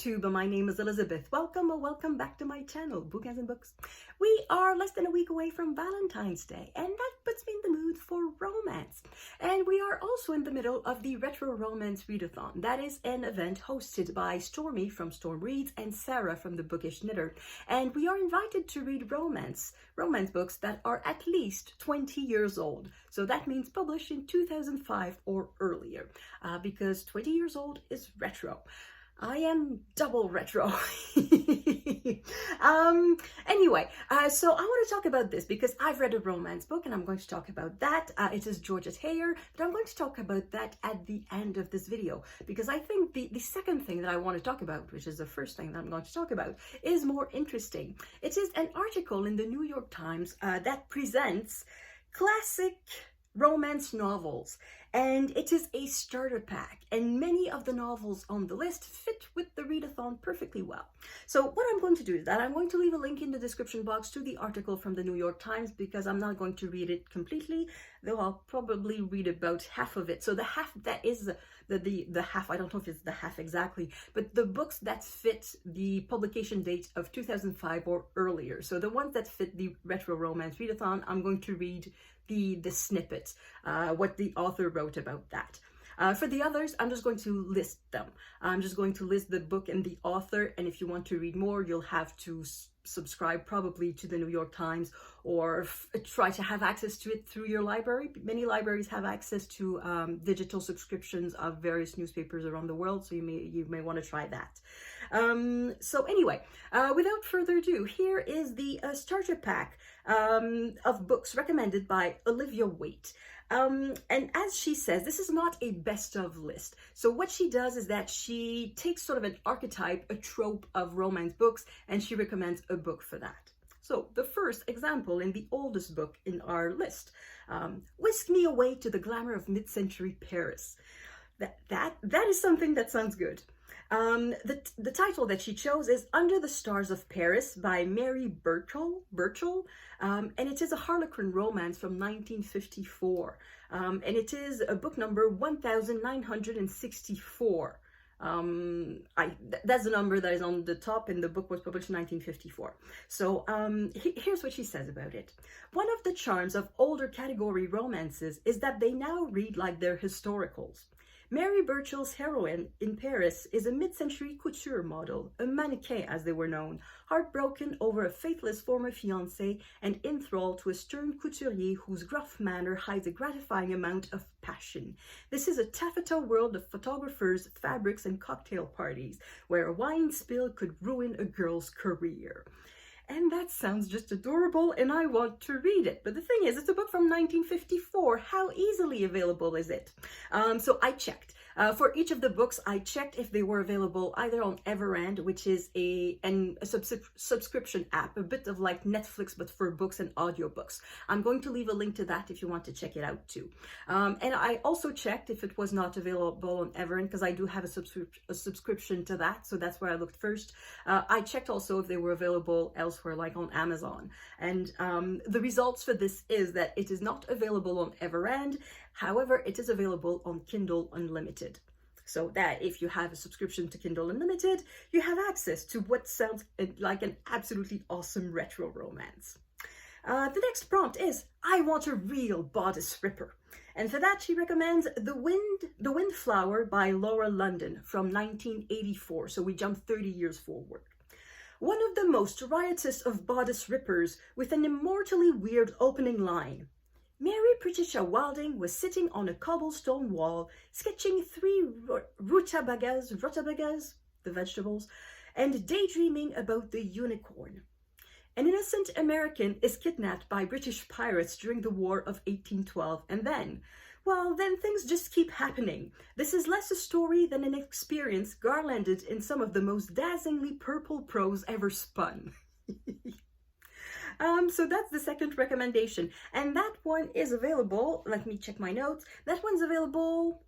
YouTube. My name is Elizabeth. Welcome or welcome back to my channel, Bookends and Books. We are less than a week away from Valentine's Day, and that puts me in the mood for romance. And we are also in the middle of the Retro Romance Readathon. That is an event hosted by Stormy from Storm Reads and Sarah from The Bookish Knitter. And we are invited to read romance books that are at least 20 years old. So that means published in 2005 or earlier, because 20 years old is retro. I am double retro. Anyway, so I want to talk about this because I've read a romance book and I'm going to talk about that. It is Georgette, but I'm going to talk about that at the end of this video because I think the second thing that I want to talk about, which is the first thing that I'm going to talk about, is more interesting. It is an article in the New York Times that presents classic romance novels, and it is a starter pack, and many of the novels on the list fit with the readathon perfectly well. So what I'm going to do is that I'm going to leave a link in the description box to the article from the New York Times because I'm not going to read it completely, though I'll probably read about half of it. So the half that is the half, I don't know if it's the half exactly, but the books that fit the publication date of 2005 or earlier. So the ones that fit the Retro Romance Readathon, I'm going to read the snippet, what the author wrote about that. For the others, I'm just going to list them. I'm just going to list the book and the author, and if you want to read more, you'll have to subscribe probably to the New York Times or try to have access to it through your library. Many libraries have access to digital subscriptions of various newspapers around the world, so you may want to try that. So anyway, without further ado, here is the starter pack of books recommended by Olivia Waite. And as she says, this is not a best of list. So what she does is that she takes sort of an archetype, a trope of romance books, and she recommends a book for that. So the first example in the oldest book in our list, Whisk Me Away to the Glamour of Mid-Century Paris. That is something that sounds good. The title that she chose is Under the Stars of Paris by Mary Burchell, and it is a Harlequin romance from 1954, and it is a book number 1964. That's the number that is on the top, and the book was published in 1954. So here's what she says about it. One of the charms of older category romances is that they now read like they're historicals. Mary Burchell's heroine in Paris is a mid-century couture model, a mannequin as they were known, heartbroken over a faithless former fiancé and enthralled to a stern couturier whose gruff manner hides a gratifying amount of passion. This is a taffeta world of photographers, fabrics, and cocktail parties, where a wine spill could ruin a girl's career. And that sounds just adorable, and I want to read it. But the thing is, it's a book from 1954. How easily available is it? So I checked. For each of the books, I checked if they were available either on Everand, which is a subscription app, a bit of like Netflix, but for books and audiobooks. I'm going to leave a link to that if you want to check it out too. And I also checked if it was not available on Everand, because I do have a subscription to that, so that's where I looked first. I checked also if they were available elsewhere, like on Amazon. And the results for this is that it is not available on Everand. However, it is available on Kindle Unlimited. So that if you have a subscription to Kindle Unlimited, you have access to what sounds like an absolutely awesome retro romance. The next prompt is, I want a real bodice ripper. And for that, she recommends The Windflower by Laura London from 1984. So we jump 30 years forward. One of the most riotous of bodice rippers with an immortally weird opening line. Mary Patricia Wilding was sitting on a cobblestone wall, sketching 3 rutabagas, the vegetables, and daydreaming about the unicorn. An innocent American is kidnapped by British pirates during the War of 1812, and then things just keep happening. This is less a story than an experience garlanded in some of the most dazzlingly purple prose ever spun. So that's the second recommendation, and that one is available. Let me check my notes. That one's available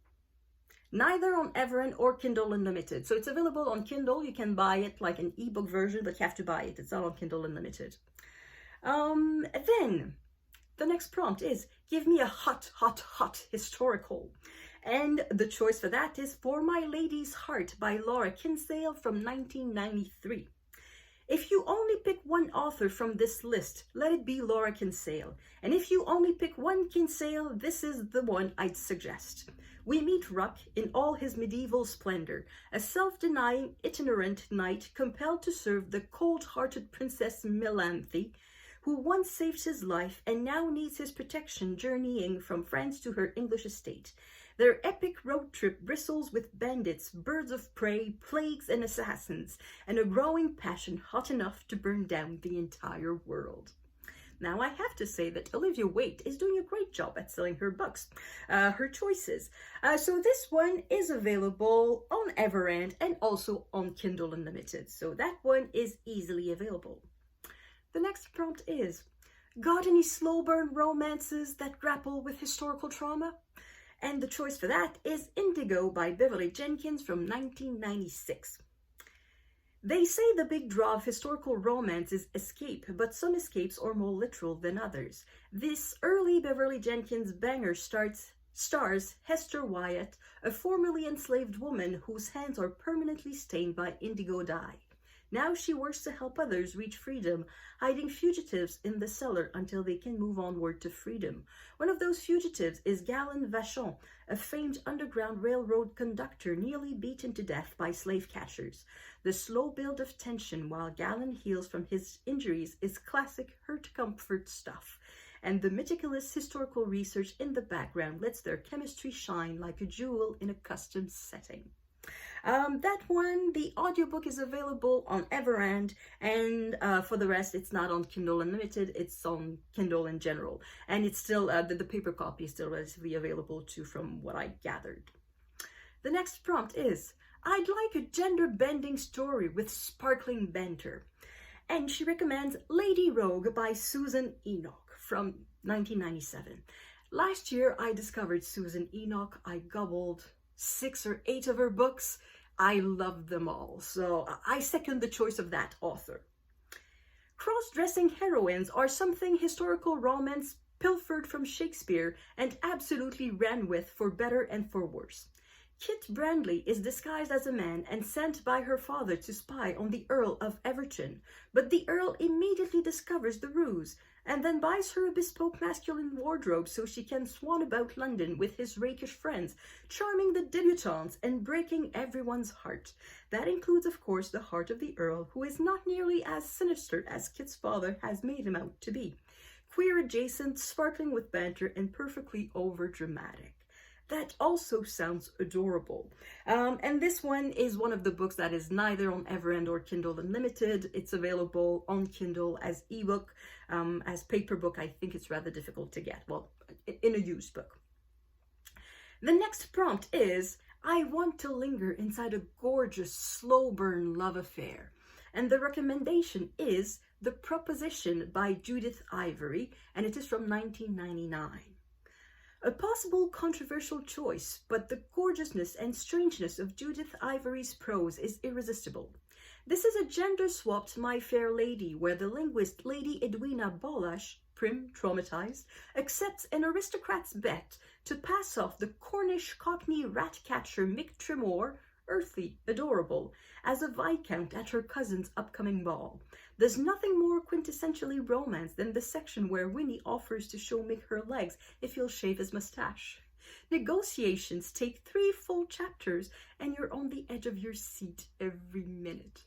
neither on Everand or Kindle Unlimited. So it's available on Kindle. You can buy it like an ebook version, but you have to buy it. It's not on Kindle Unlimited. Then the next prompt is, give me a hot historical. And the choice for that is For My Lady's Heart by Laura Kinsale from 1993. If you only pick one author from this list, let it be Laura Kinsale. And if you only pick one Kinsale, this is the one I'd suggest. We meet Ruck in all his medieval splendor, a self-denying, itinerant knight compelled to serve the cold-hearted Princess Melanthe, who once saved his life and now needs his protection journeying from France to her English estate. Their epic road trip bristles with bandits, birds of prey, plagues, and assassins, and a growing passion hot enough to burn down the entire world. Now, I have to say that Olivia Waite is doing a great job at selling her books, her choices. So this one is available on Everand and also on Kindle Unlimited. So that one is easily available. The next prompt is, got any slow burn romances that grapple with historical trauma? And the choice for that is Indigo by Beverly Jenkins from 1996. They say the big draw of historical romance is escape, but some escapes are more literal than others. This early Beverly Jenkins banger stars Hester Wyatt, a formerly enslaved woman whose hands are permanently stained by indigo dye. Now she works to help others reach freedom, hiding fugitives in the cellar until they can move onward to freedom. One of those fugitives is Galen Vachon, a famed Underground Railroad conductor nearly beaten to death by slave catchers. The slow build of tension while Galen heals from his injuries is classic hurt comfort stuff, and the meticulous historical research in the background lets their chemistry shine like a jewel in a custom setting. That one, the audiobook is available on Everand, and for the rest, it's not on Kindle Unlimited, it's on Kindle in general. And it's still, the paper copy is still relatively available too, from what I gathered. The next prompt is, I'd like a gender-bending story with sparkling banter. And she recommends Lady Rogue by Susan Enoch from 1997. Last year, I discovered Susan Enoch. I gobbled 6 or 8 of her books. I loved them all, so I second the choice of that author. Cross-dressing heroines are something historical romance pilfered from Shakespeare and absolutely ran with for better and for worse. Kit Brandley is disguised as a man and sent by her father to spy on the Earl of Everton, but the Earl immediately discovers the ruse and then buys her a bespoke masculine wardrobe so she can swan about London with his rakish friends, charming the debutantes and breaking everyone's heart. That includes, of course, the heart of the Earl, who is not nearly as sinister as Kit's father has made him out to be. Queer adjacent, sparkling with banter, and perfectly over-dramatic. That also sounds adorable. And this one is one of the books that is neither on Everand or Kindle Unlimited. It's available on Kindle as ebook. As paper book, I think it's rather difficult to get. Well, in a used book. The next prompt is, I want to linger inside a gorgeous, slow burn love affair. And the recommendation is The Proposition by Judith Ivory, and it is from 1999. A possible controversial choice, but the gorgeousness and strangeness of Judith Ivory's prose is irresistible. This is a gender-swapped My Fair Lady, where the linguist Lady Edwina Bolash, prim, traumatized, accepts an aristocrat's bet to pass off the Cornish Cockney rat-catcher Mick Tremor, earthly, adorable, as a viscount at her cousin's upcoming ball. There's nothing more quintessentially romance than the section where Winnie offers to show Mick her legs if he'll shave his mustache. Negotiations take 3 full chapters, and you're on the edge of your seat every minute.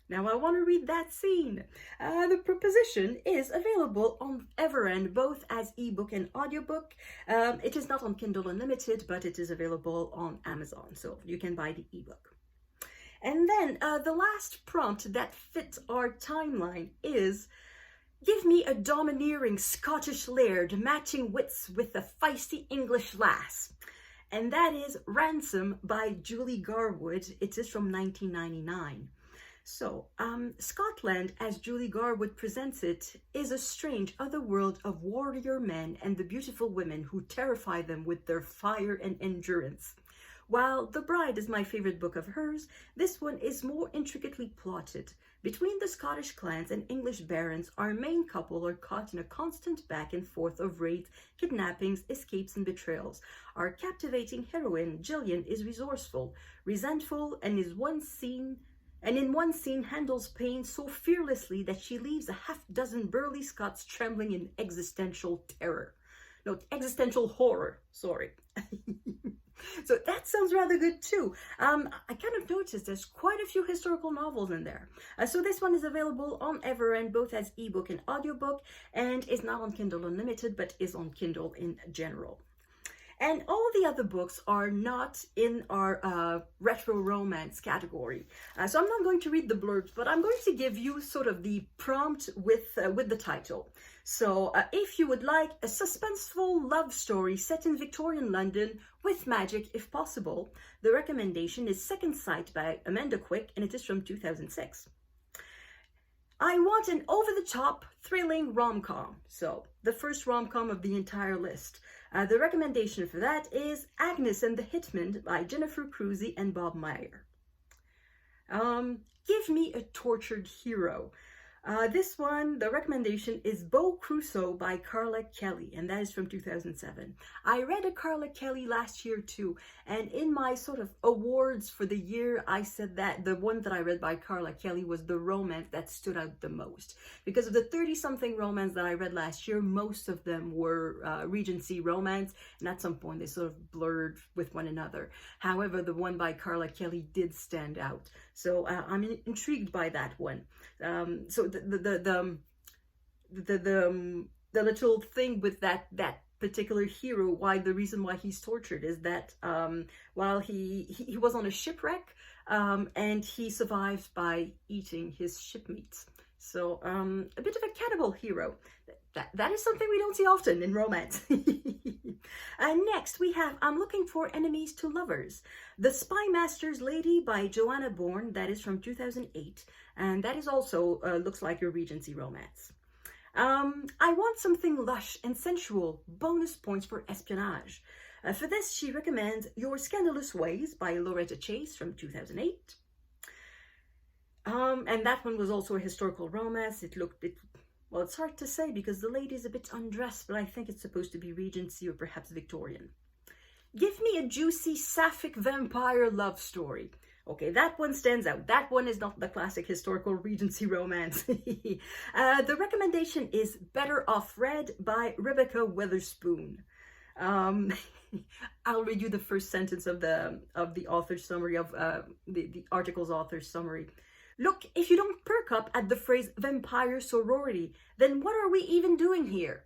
Now I want to read that scene. The Proposition is available on Everand, both as ebook and audiobook. It is not on Kindle Unlimited, but it is available on Amazon, so you can buy the ebook. And then the last prompt that fits our timeline is, give me a domineering Scottish laird matching wits with a feisty English lass. And that is Ransom by Julie Garwood. It is from 1999. So, Scotland, as Julie Garwood presents it, is a strange other world of warrior men and the beautiful women who terrify them with their fire and endurance. While The Bride is my favorite book of hers, this one is more intricately plotted. Between the Scottish clans and English barons, our main couple are caught in a constant back and forth of raids, kidnappings, escapes, and betrayals. Our captivating heroine, Gillian, is resourceful, resentful, and in one scene handles pain so fearlessly that she leaves a half-dozen burly Scots trembling in existential terror. No, existential horror, sorry. So that sounds rather good too. I kind of noticed there's quite a few historical novels in there. So this one is available on Everend, both as ebook and audiobook, and is not on Kindle Unlimited, but is on Kindle in general. And all the other books are not in our retro romance category. So I'm not going to read the blurbs, but I'm going to give you sort of the prompt with the title. So if you would like a suspenseful love story set in Victorian London with magic if possible, the recommendation is Second Sight by Amanda Quick, and it is from 2006. I want an over-the-top, thrilling rom-com. So the first rom-com of the entire list. The recommendation for that is Agnes and the Hitman by Jennifer Crusie and Bob Meyer. Give me a tortured hero. This one, the recommendation is Beau Crusoe by Carla Kelly, and that is from 2007. I read a Carla Kelly last year too, and in my sort of awards for the year, I said that the one that I read by Carla Kelly was the romance that stood out the most. Because of the 30-something romance that I read last year, most of them were Regency romance, and at some point they sort of blurred with one another. However, the one by Carla Kelly did stand out. So I'm intrigued by that one. So the little thing with that particular hero, the reason why he's tortured is that while he was on a shipwreck, and he survived by eating his shipmates. So a bit of a cannibal hero. That is something we don't see often in romance. And next we have I'm Looking for Enemies to Lovers, The Spymaster's Lady by Joanna Bourne, that is from 2008, and that is also looks like a Regency romance. I Want Something Lush and Sensual, bonus points for espionage. For this, she recommends Your Scandalous Ways by Loretta Chase from 2008. And that one was also a historical romance. Well, it's hard to say because the lady is a bit undressed, but I think it's supposed to be Regency or perhaps Victorian. Give me a juicy sapphic vampire love story. Okay, that one stands out. That one is not the classic historical Regency romance. The recommendation is Better Off Read by Rebekah Weatherspoon. I'll read you the first sentence of the author's summary, of the article's author's summary. Look, if you don't perk up at the phrase vampire sorority, then what are we even doing here?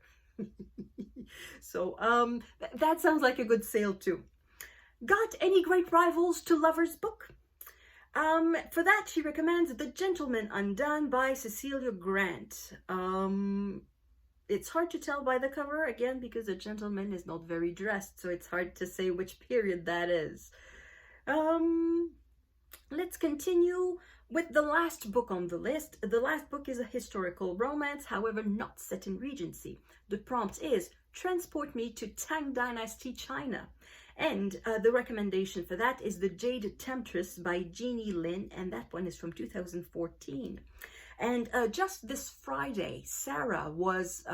So that sounds like a good sale too. Got any great rivals to lovers book? For that, she recommends The Gentleman Undone by Cecilia Grant. It's hard to tell by the cover, again, because the gentleman is not very dressed, so it's hard to say which period that is. Let's continue with the last book on the list. The last book is a historical romance, however not set in Regency. The prompt is Transport Me to Tang Dynasty China. And the recommendation for that is The Jade Temptress by Jeannie Lin, and that one is from 2014. And just this Friday, Sarah was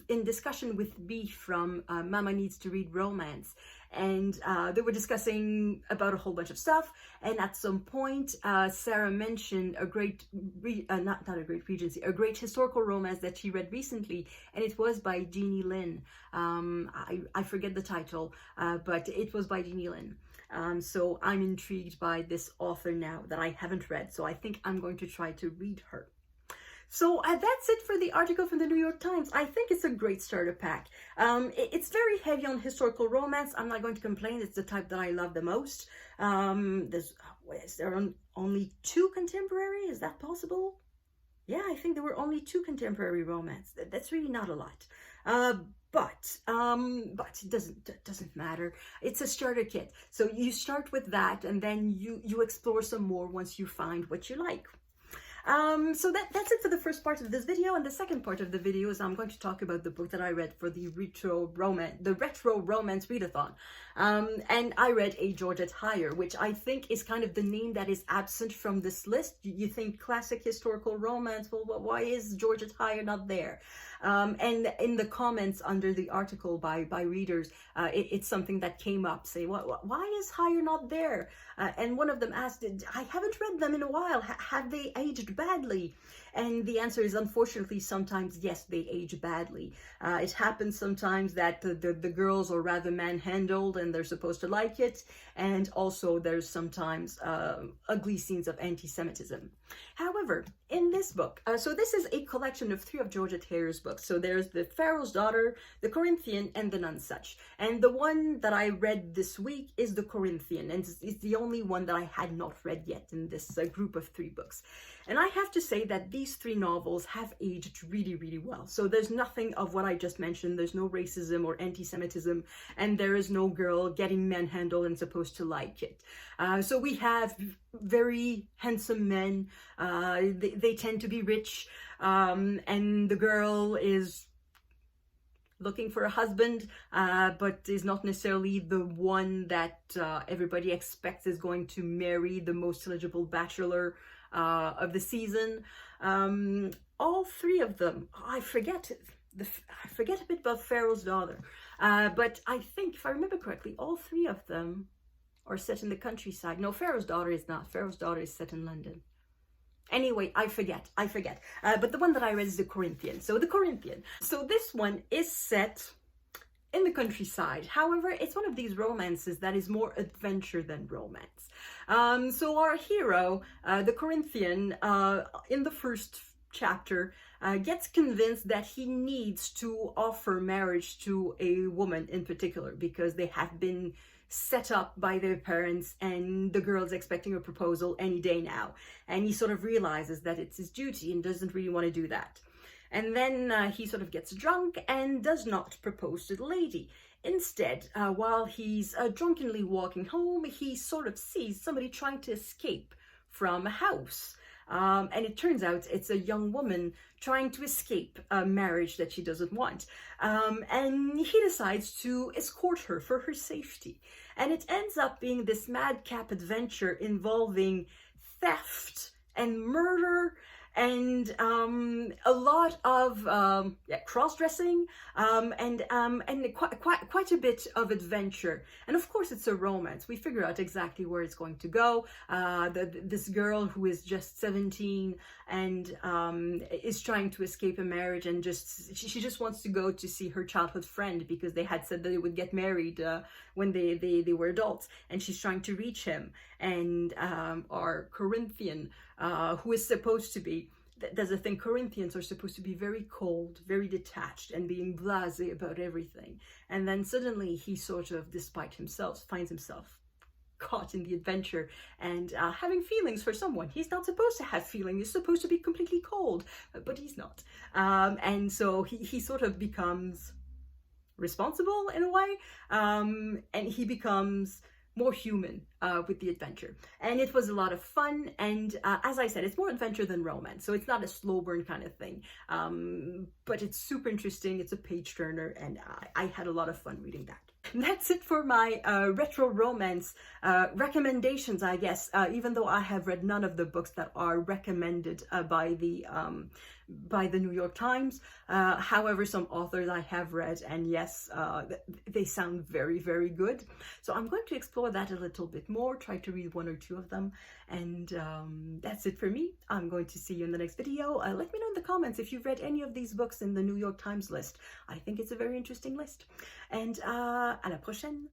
in discussion with B from Mama Needs to Read Romance. And they were discussing about a whole bunch of stuff. And at some point, Sarah mentioned a great, not a great Regency, a great historical romance that she read recently. And it was by Jeannie Lin. I forget the title, but it was by Jeannie Lin. So I'm intrigued by this author now that I haven't read. So I think I'm going to try to read her. So that's it for the article from the New York Times. I think it's a great starter pack. It's very heavy on historical romance. I'm not going to complain. It's the type that I love the most. Is there only 2 contemporary? Is that possible? Yeah, I think there were only 2 contemporary romance. That's really not a lot. But it doesn't matter. It's a starter kit. So you start with that and then you explore some more once you find what you like. So that's it for the first part of this video, and the second part of the video is I'm going to talk about the book that I read for the Retro Romance Readathon. And I read A Georgette Hire, which I think is kind of the name that is absent from this list. You think classic historical romance, well, why is Georgette Hire not there? And in the comments under the article by readers, it's something that came up, say, why is Hire not there? And one of them asked, I haven't read them in a while, have they aged badly? And the answer is, unfortunately, sometimes, yes, they age badly. It happens sometimes that the girls are rather manhandled and they're supposed to like it. And also there's sometimes ugly scenes of anti-Semitism. However, in this book, so this is a collection of 3 of Georgette Hire's books. So there's the Pharaoh's Daughter, the Corinthian, and the Nonsuch. And the one that I read this week is the Corinthian, and it's the only one that I had not read yet in this group of 3 books. And I have to say that these 3 novels have aged really, really well. So there's nothing of what I just mentioned. There's no racism or anti-Semitism, and there is no girl getting manhandled and supposed to like it. So we have very handsome men. They tend to be rich, and the girl is looking for a husband, but is not necessarily the one that everybody expects is going to marry the most eligible bachelor of the season. All 3 of them, I forget a bit about Pharaoh's Daughter, but I think, if I remember correctly, all 3 of them are set in the countryside. No, Pharaoh's Daughter is not. Pharaoh's Daughter is set in London. Anyway, I forget. But the one that I read is the Corinthian. So the Corinthian. So this one is set in the countryside. However, it's one of these romances that is more adventure than romance. So our hero, the Corinthian, in the first chapter, gets convinced that he needs to offer marriage to a woman in particular because they have been set up by their parents and the girl's expecting a proposal any day now. And he sort of realizes that it's his duty and doesn't really want to do that. And then he sort of gets drunk and does not propose to the lady. Instead, while he's drunkenly walking home, he sort of sees somebody trying to escape from a house. And it turns out it's a young woman trying to escape a marriage that she doesn't want. And he decides to escort her for her safety. And it ends up being this madcap adventure involving theft and murder and a lot of cross-dressing and quite a bit of adventure. And of course it's a romance. We figure out exactly where it's going to go. This girl who is just 17 and is trying to escape a marriage, and she just wants to go to see her childhood friend because they had said that they would get married when they were adults, and she's trying to reach him. And our Corinthian, who is supposed to be, there's a thing, Corinthians are supposed to be very cold, very detached, and being blasé about everything. And then suddenly he sort of, despite himself, finds himself caught in the adventure and having feelings for someone. He's not supposed to have feelings. He's supposed to be completely cold, but he's not. And so he sort of becomes responsible in a way, and he becomes more human with the adventure. And it was a lot of fun, and as I said, it's more adventure than romance, so it's not a slow burn kind of thing, but it's super interesting. It's a page turner, and I had a lot of fun reading that. That's it for my retro romance recommendations, I guess, even though I have read none of the books that are recommended by the New York Times. However, some authors I have read, and yes, they sound very, very good. So I'm going to explore that a little bit more, try to read 1 or 2 of them. And that's it for me. I'm going to see you in the next video. Let me know in the comments if you've read any of these books in the New York Times list. I think it's a very interesting list. And à la prochaine.